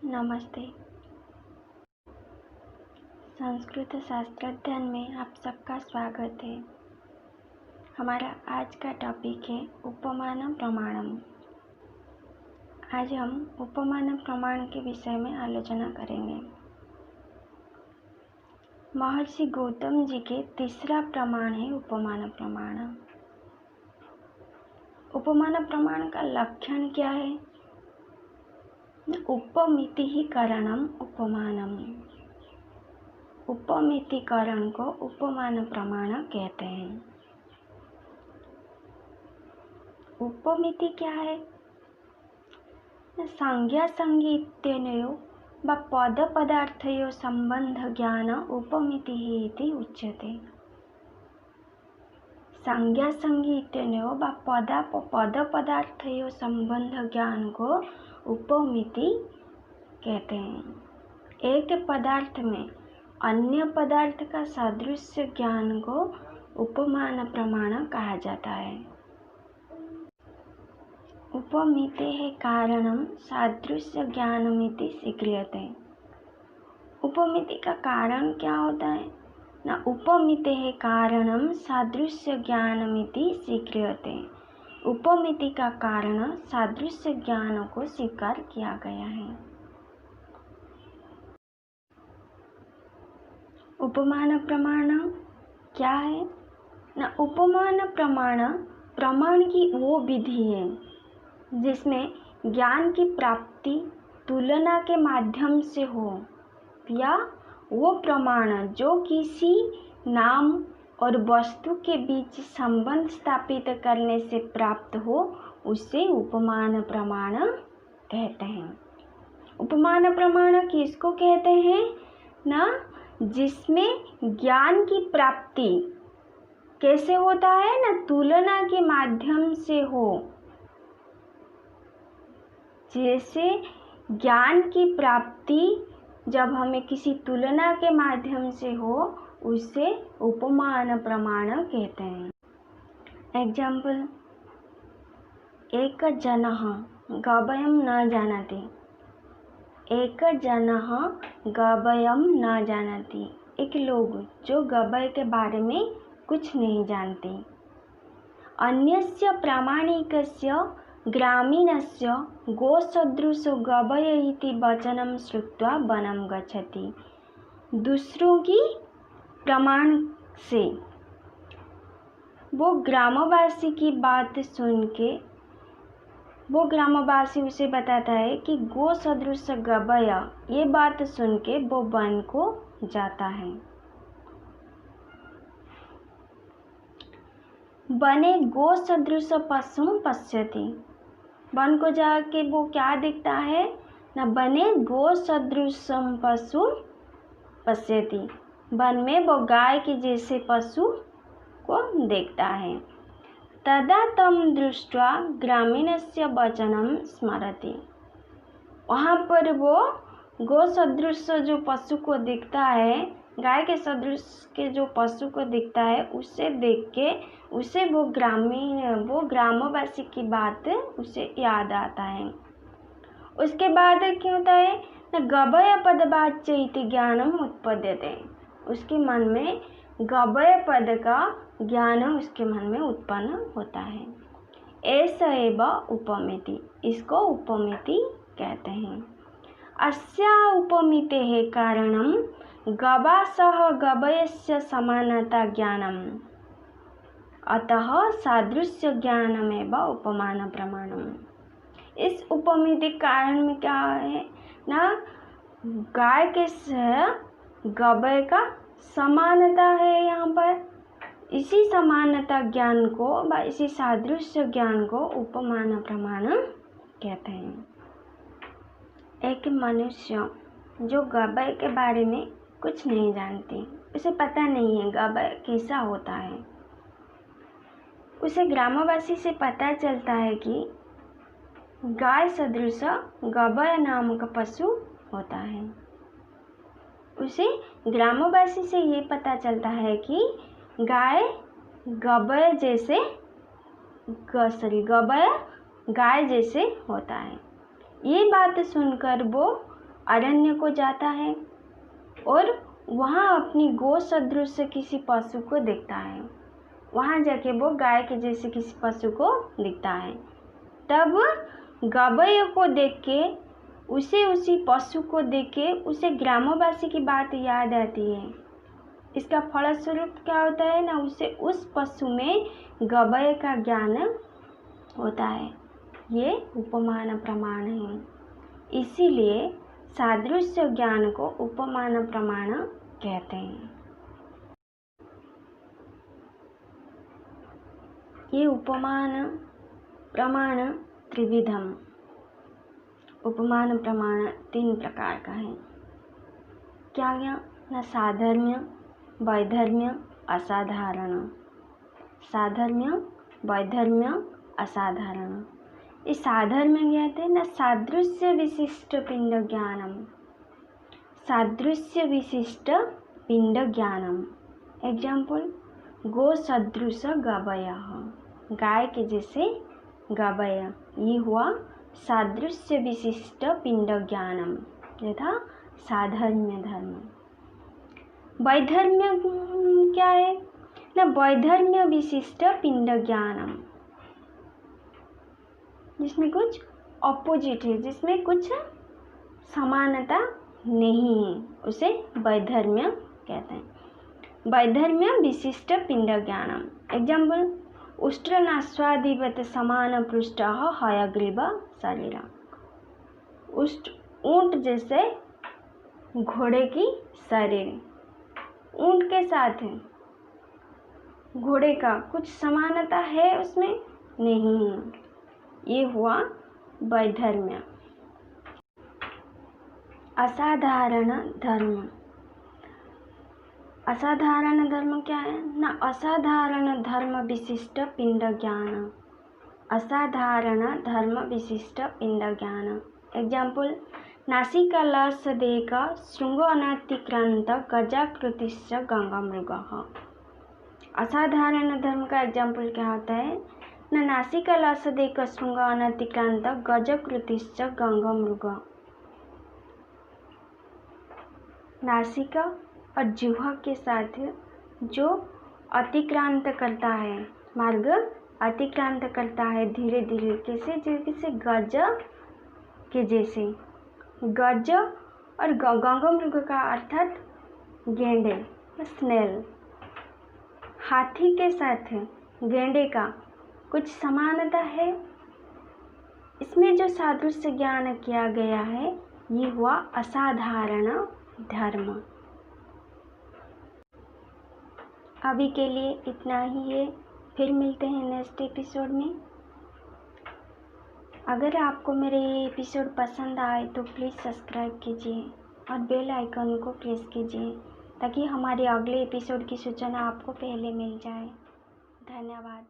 नमस्ते। संस्कृत शास्त्र अध्ययन में आप सबका स्वागत है। हमारा आज का टॉपिक है उपमान प्रमाणम। आज हम उपमान प्रमाण के विषय में आलोचना करेंगे। महर्षि गौतम जी के तीसरा प्रमाण है उपमान प्रमाण। उपमान प्रमाण का लक्षण क्या है? उपमितिकरणम उपमानम। उपमितिकरण को उपमान प्रमाण कहते हैं। उपमिति क्या है? संज्ञा संज्ञा इत्यनयोः वा पद पदार्थयोः संबंध ज्ञान उपमितिः इति उच्यते। संज्ञा संज्ञा इत्यनयोः वा पद पदार्थयोः संबंध ज्ञान को उपमिति कहते हैं। एक पदार्थ में अन्य पदार्थ का सादृश्य ज्ञान को उपमान प्रमाण कहा जाता है। उपमितेः कारणं सादृश्य ज्ञानमिति स्वीक्रियते। उपमिति का कारण क्या होता है? न उपमितेः कारणं सादृश्य ज्ञानमिति स्वीक्रियते। उपमिति का कारण सादृश्य ज्ञान को स्वीकार किया गया है। उपमान प्रमाण क्या है? न उपमान प्रमाण की वो विधि है जिसमें ज्ञान की प्राप्ति तुलना के माध्यम से हो, या वो प्रमाण जो किसी नाम और वस्तु के बीच संबंध स्थापित करने से प्राप्त हो, उसे उपमान प्रमाण कहते हैं। उपमान प्रमाण किसको कहते हैं? ना जिसमें ज्ञान की प्राप्ति कैसे होता है? ना तुलना के माध्यम से हो। जैसे ज्ञान की प्राप्ति जब हमें किसी तुलना के माध्यम से हो, उसे उपमान प्रमाण कहते हैं। एग्जाम्पल, एक जनः गवयं न जानाति। एक जनः गवयं न जानाति। एक लोग जो गवय के बारे में कुछ नहीं जानते। अन्यस्य प्रामाणिकस्य ग्रामीणस्य गोसदृशो गवय इति वचनं श्रुत्वा वनं गच्छति। दूसरों की प्रमाण से वो ग्रामवासी की बात सुन के वो ग्रामवासी उसे बताता है कि गो सदृश गवय, ये बात सुन के वो वन को जाता है। वने गो सदृश पशु पश्यति। वन को जाके वो क्या दिखता है? न वने गो सदृश पशु पश्यति। वन में वो गाय के जैसे पशु को देखता है। तदा तं दृष्ट्वा ग्रामीणस्य वचनं स्मरति। वहाँ पर वो गो सदृश जो पशु को दिखता है, गाय के सदृश के जो पशु को दिखता है, उसे देख के उसे वो ग्रामवासी की बात उसे याद आता है। उसके बाद क्या होता है? न गवय पदवाच्य इति ज्ञानम उत्पद्यते। उसके मन में गवय पद का ज्ञान उसके मन में उत्पन्न होता है। ऐसा एव उपमिति, इसको उपमिति कहते हैं। अस्या उपमितेः कारणं गवा सह गवयस्य समानता ज्ञानम, अतः सादृश्य ज्ञानमेव उपमान प्रमाणम। इस उपमिति कारण में क्या है ना, गाय के गवय का समानता है। यहाँ पर इसी समानता ज्ञान को व इसी सादृश्य ज्ञान को उपमान प्रमाण कहते हैं। एक मनुष्य जो गवय के बारे में कुछ नहीं जानती, उसे पता नहीं है गवय कैसा होता है, उसे ग्रामवासी से पता चलता है कि गाय सदृश गवय नामक पशु होता है। उसे ग्रामवासी से ये पता चलता है कि गाय गवय गाय जैसे होता है। ये बात सुनकर वो अरण्य को जाता है और वहाँ अपनी गौ सदृश किसी पशु को देखता है। वहाँ जाके वो गाय के जैसे किसी पशु को दिखता है। तब गवय को देख के उसी पशु को देख के उसे ग्रामवासी की बात याद आती है। इसका फलस्वरूप क्या होता है ना, उसे उस पशु में गवय का ज्ञान होता है। ये उपमान प्रमाण है। इसीलिए सादृश्य ज्ञान को उपमान प्रमाण कहते हैं। ये उपमान प्रमाण त्रिविधम, उपमान प्रमाण 3 प्रकार का है। क्या क्या ना, साधर्म्य, वैधर्म्य, असाधारण। साधर्म्य, वैधर्म्य, असाधारण। इस साधर्म्य कहते हैं ना सादृश्य विशिष्ट पिंड ज्ञानम। सादृश्य विशिष्ट पिंड ज्ञानम। एग्जाम्पल, गो सदृश गवय, गाय के जैसे गवय, ये हुआ सादृश्य विशिष्ट पिंड ज्ञानम, यथा साधर्म्य धर्म। वैधर्म्य क्या है ना, वैधर्म्य विशिष्ट पिंड ज्ञानम, जिसमें कुछ ऑपोजिट है, जिसमें कुछ समानता नहीं है, उसे वैधर्म्य कहते हैं। वैधर्म्य विशिष्ट पिंड ज्ञानम। एग्जाम्पल, उष्ट्रनास्वादिवत समान पृष्ठ हयग्रीव शरीर। ऊंट जैसे घोड़े की शरीर, ऊंट के साथ घोड़े का कुछ समानता है उसमें नहीं है, ये हुआ वैधर्म्य। असाधारण धर्म। असाधारण धर्म क्या है ना, असाधारण धर्म विशिष्ट पिंड ज्ञान। असाधारण धर्म विशिष्ट पिंड ज्ञान। एग्जाम्पल, नासिकालसदेक शृंग अनतिक्रांत गजाकृतिश्च गंगामृगः। असाधारण धर्म का एग्जाम्पल क्या होता है ना, नासिकालसदेक शृंग अनतिक्रांत गजकृतिश्च गंगामृग। नासिका और जिह्वा के साथ जो अतिक्रांत करता है, मार्ग अतिक्रांत करता है धीरे धीरे, कैसे गज के जैसे। गज और गंगामृग का अर्थात गेंडे, स्नेल। हाथी के साथ गेंडे का कुछ समानता है, इसमें जो सादृश्य ज्ञान किया गया है ये हुआ असाधारण धर्म। अभी के लिए इतना ही है, फिर मिलते हैं नेक्स्ट एपिसोड में। अगर आपको मेरे ये एपिसोड पसंद आए तो प्लीज़ सब्सक्राइब कीजिए और बेल आइकन को प्रेस कीजिए ताकि हमारे अगले एपिसोड की सूचना आपको पहले मिल जाए। धन्यवाद।